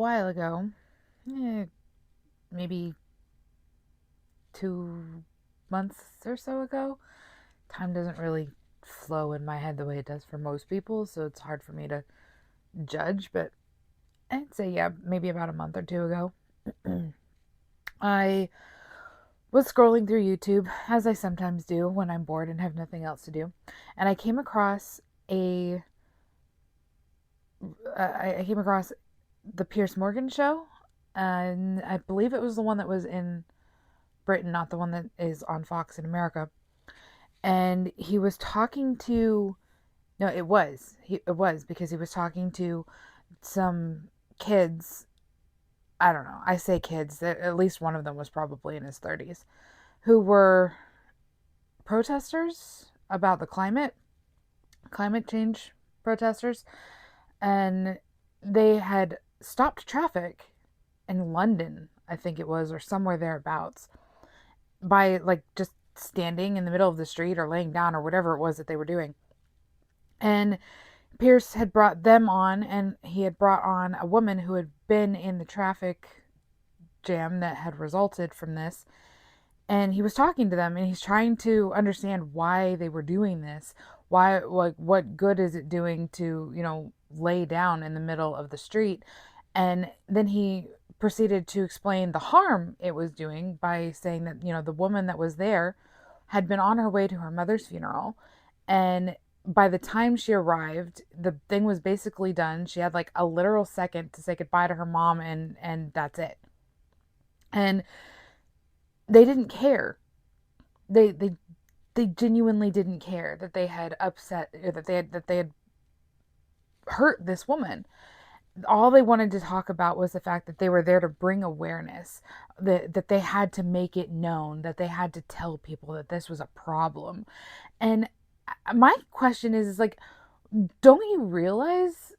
while ago, maybe 2 months or so ago. Time doesn't really flow in my head the way it does for most people, so it's hard for me to judge, but I'd say, yeah, maybe about a month or two ago. I was scrolling through YouTube, as I sometimes do when I'm bored and have nothing else to do, and I came across a I came across the Pierce Morgan show, and I believe it was the one that was in Britain, not the one that is on Fox in America. And he was talking to no, it was because he was talking to some kids. I don't know. I say kids. At least one of them was probably in his 30s, who were protesters about the climate change protesters, and they had stopped traffic in London, I think it was, or somewhere thereabouts, by like just standing in the middle of the street or laying down or whatever it was that they were doing. And Pierce had brought them on, and he had brought on a woman who had been in the traffic jam that had resulted from this. And he was talking to them, and he's trying to understand why they were doing this. Why, like, what good is it doing to, lay down in the middle of the street? And then he proceeded to explain the harm it was doing by saying that, the woman that was there had been on her way to her mother's funeral. And by the time she arrived, the thing was basically done. She had like a literal second to say goodbye to her mom, and that's it. And they didn't care. They genuinely didn't care that they had upset, or that they had hurt this woman. All they wanted to talk about was the fact that they were there to bring awareness, that they had to make it known, that they had to tell people that this was a problem. And my question is like, don't you realize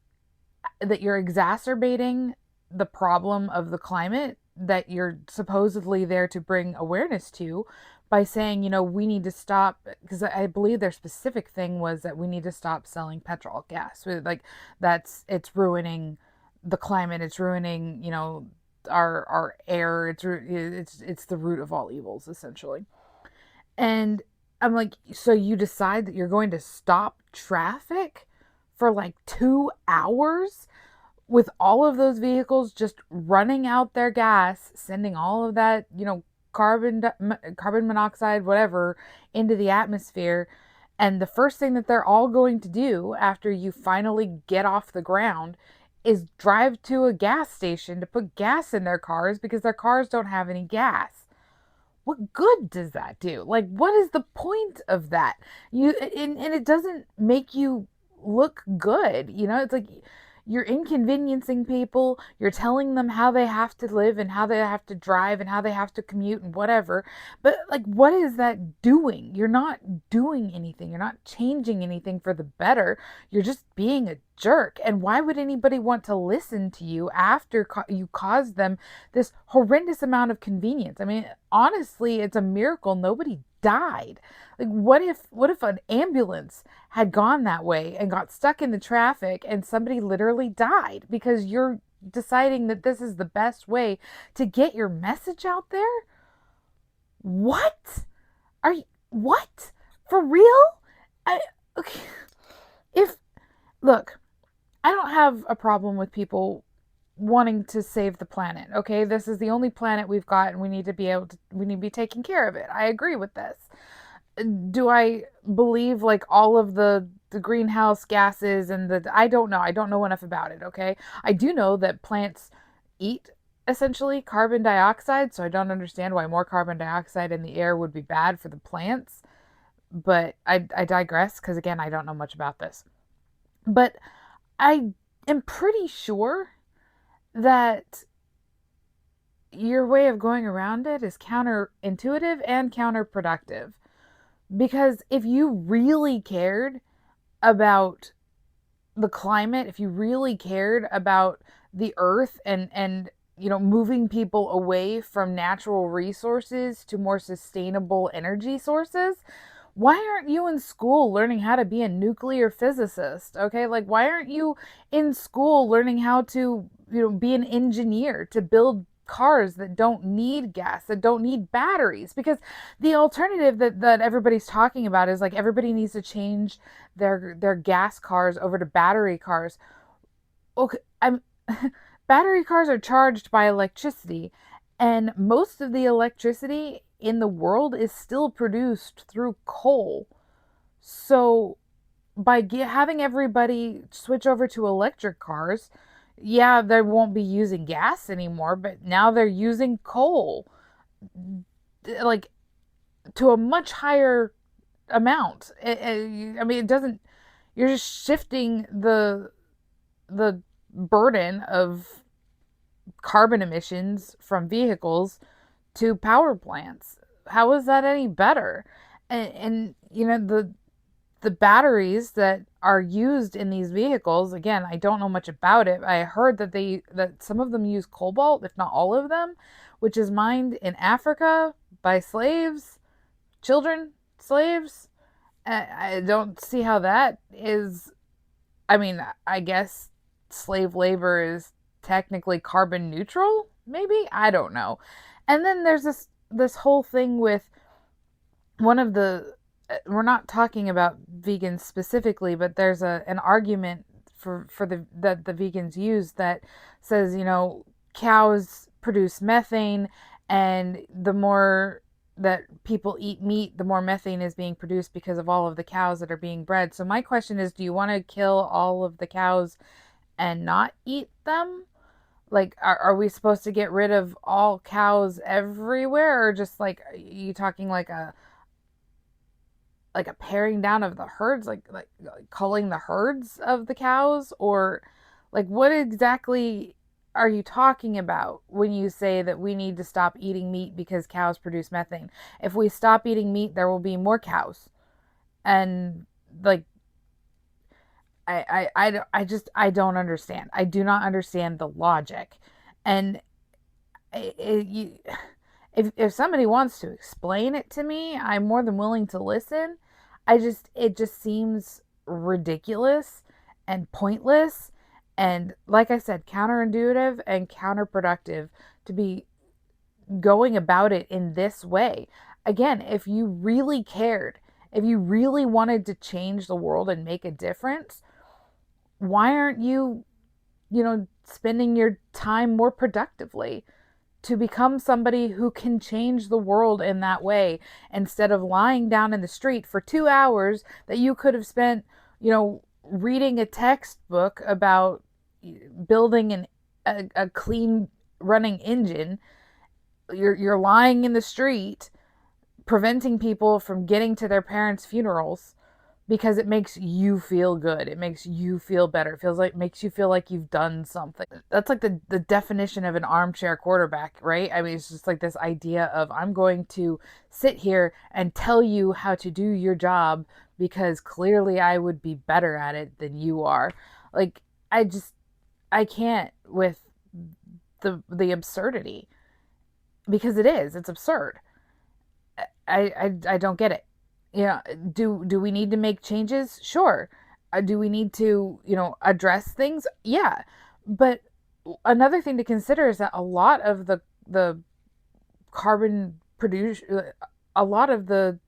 that you're exacerbating the problem of the climate that you're supposedly there to bring awareness to by saying, we need to stop? Because I believe their specific thing was that we need to stop selling petrol gas. Like, it's ruining the climate. It's ruining, our air. It's the root of all evils, essentially. And I'm like, so you decide that you're going to stop traffic for like 2 hours with all of those vehicles just running out their gas, sending all of that, carbon monoxide, whatever, into the atmosphere. And the first thing that they're all going to do after you finally get off the ground is drive to a gas station to put gas in their cars because their cars don't have any gas. What good does that do? Like, what is the point of that? And it doesn't make you look good. It's like you're inconveniencing people. You're telling them how they have to live and how they have to drive and how they have to commute and whatever. But like, what is that doing? You're not doing anything. You're not changing anything for the better. You're just being a jerk. And why would anybody want to listen to you after you caused them this horrendous amount of convenience? I mean, honestly, it's a miracle nobody died. Like, what if an ambulance had gone that way and got stuck in the traffic and somebody literally died because you're deciding that this is the best way to get your message out there? What? What? For real? I okay. If Look, I don't have a problem with people wanting to save the planet. Okay, this is the only planet we've got, and we need to be taking care of it. I agree with this. Do I believe like all of the greenhouse gases and I don't know. I don't know enough about it. Okay, I do know that plants eat essentially carbon dioxide, so I don't understand why more carbon dioxide in the air would be bad for the plants. But I digress because again, I don't know much about this. But I am pretty sure that your way of going around it is counterintuitive and counterproductive. Because if you really cared about the climate, if you really cared about the earth and moving people away from natural resources to more sustainable energy sources, Why aren't you in school learning how to be a nuclear physicist? Okay, like why aren't you in school learning how to, be an engineer to build cars that don't need gas, that don't need batteries? Because the alternative that everybody's talking about is like everybody needs to change their gas cars over to battery cars. Okay, I'm battery cars are charged by electricity, and most of the electricity in the world is still produced through coal. So by having everybody switch over to electric cars, yeah, they won't be using gas anymore, but now they're using coal, like to a much higher amount. I mean, it doesn't. You're just shifting the burden of carbon emissions from vehicles to power plants. How is that any better? And the batteries that are used in these vehicles, again, I don't know much about it. I heard that some of them use cobalt, if not all of them, which is mined in Africa by slaves, children, slaves. I don't see how that is. I mean, I guess slave labor is technically carbon neutral, maybe? I don't know. And then there's this whole thing with one of the we're not talking about vegans specifically, but there's an argument for the that the vegans use that says, cows produce methane, and the more that people eat meat, the more methane is being produced because of all of the cows that are being bred. So my question is, do you want to kill all of the cows and not eat them? Like, are we supposed to get rid of all cows everywhere, or just like, are you talking like a paring down of the herds, like culling the herds of the cows, or like what exactly are you talking about when you say that we need to stop eating meat because cows produce methane? If we stop eating meat, there will be more cows, and like I don't understand. I do not understand the logic, and you, if somebody wants to explain it to me, I'm more than willing to listen. It just seems ridiculous and pointless, and like I said, counterintuitive and counterproductive to be going about it in this way. Again, if you really cared, if you really wanted to change the world and make a difference, why aren't you, spending your time more productively to become somebody who can change the world in that way, instead of lying down in the street for 2 hours that you could have spent, reading a textbook about building a clean running engine. You're lying in the street preventing people from getting to their parents' funerals because it makes you feel good. It makes you feel better. It feels like makes you feel like you've done something. That's like the definition of an armchair quarterback, right? I mean, it's just like this idea of I'm going to sit here and tell you how to do your job because clearly I would be better at it than you are. Like I just I can't with the absurdity, because it's absurd. I don't get it. Yeah, do we need to make changes? Sure. Do we need to, address things? Yeah. But another thing to consider is that a lot of the carbon produce a lot of the,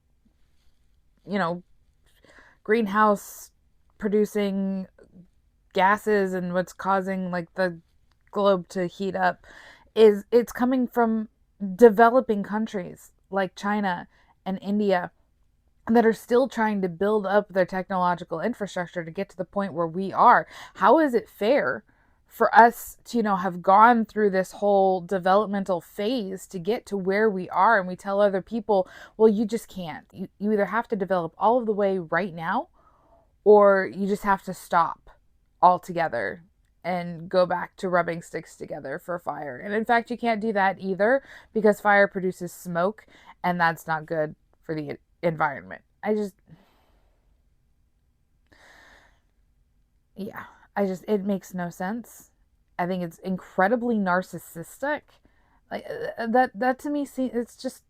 you know, greenhouse producing gases and what's causing like the globe to heat up is it's coming from developing countries like China and India that are still trying to build up their technological infrastructure to get to the point where we are. How is it fair for us to, have gone through this whole developmental phase to get to where we are, and we tell other people, well, you just can't. You either have to develop all of the way right now, or you just have to stop altogether and go back to rubbing sticks together for fire. And in fact, you can't do that either because fire produces smoke, and that's not good for the environment. Yeah, it makes no sense. I think it's incredibly narcissistic. Like that to me, see, that's just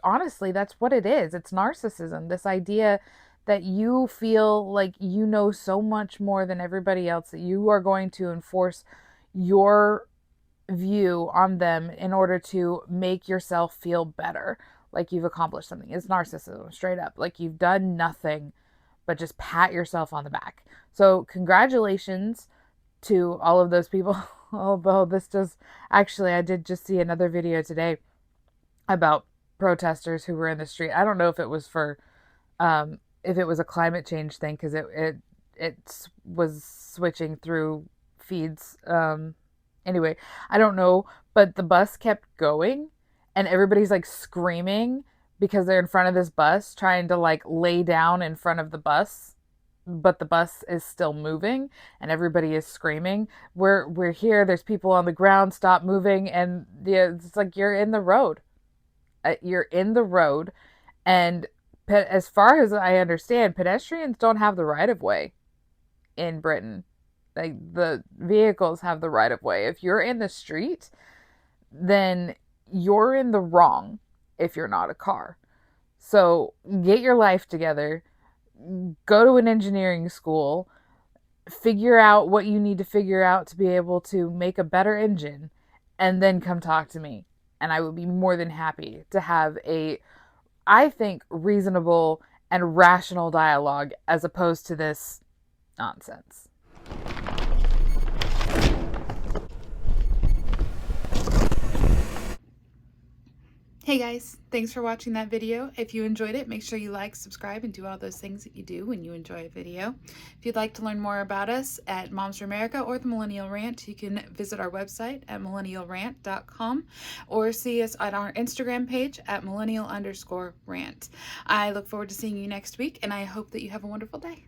honestly, that's what it is. It's narcissism. This idea that you feel like you know so much more than everybody else, that you are going to enforce your view on them in order to make yourself feel better, like you've accomplished something. It's narcissism, straight up. Like you've done nothing but just pat yourself on the back. So, congratulations to all of those people. Although this just actually, I did just see another video today about protesters who were in the street. I don't know if it was a climate change thing, because it was switching through feeds. Anyway, I don't know, but the bus kept going, and everybody's like screaming because they're in front of this bus trying to like lay down in front of the bus, but the bus is still moving and everybody is screaming, we're here, there's people on the ground, stop moving. And yeah, it's like you're in the road. You're in the road, and as far as I understand, pedestrians don't have the right of way in Britain. Like the vehicles have the right of way. If you're in the street, then you're in the wrong if you're not a car. So get your life together, go to an engineering school, figure out what you need to figure out to be able to make a better engine, and then come talk to me. And I would be more than happy to have a, I think, reasonable and rational dialogue as opposed to this nonsense. Hey guys, thanks for watching that video. If you enjoyed it, make sure you like, subscribe, and do all those things that you do when you enjoy a video. If you'd like to learn more about us at Moms for America or the Millennial Rant, you can visit our website at millennialrant.com or see us on our Instagram page at millennial_rant. I look forward to seeing you next week, and I hope that you have a wonderful day.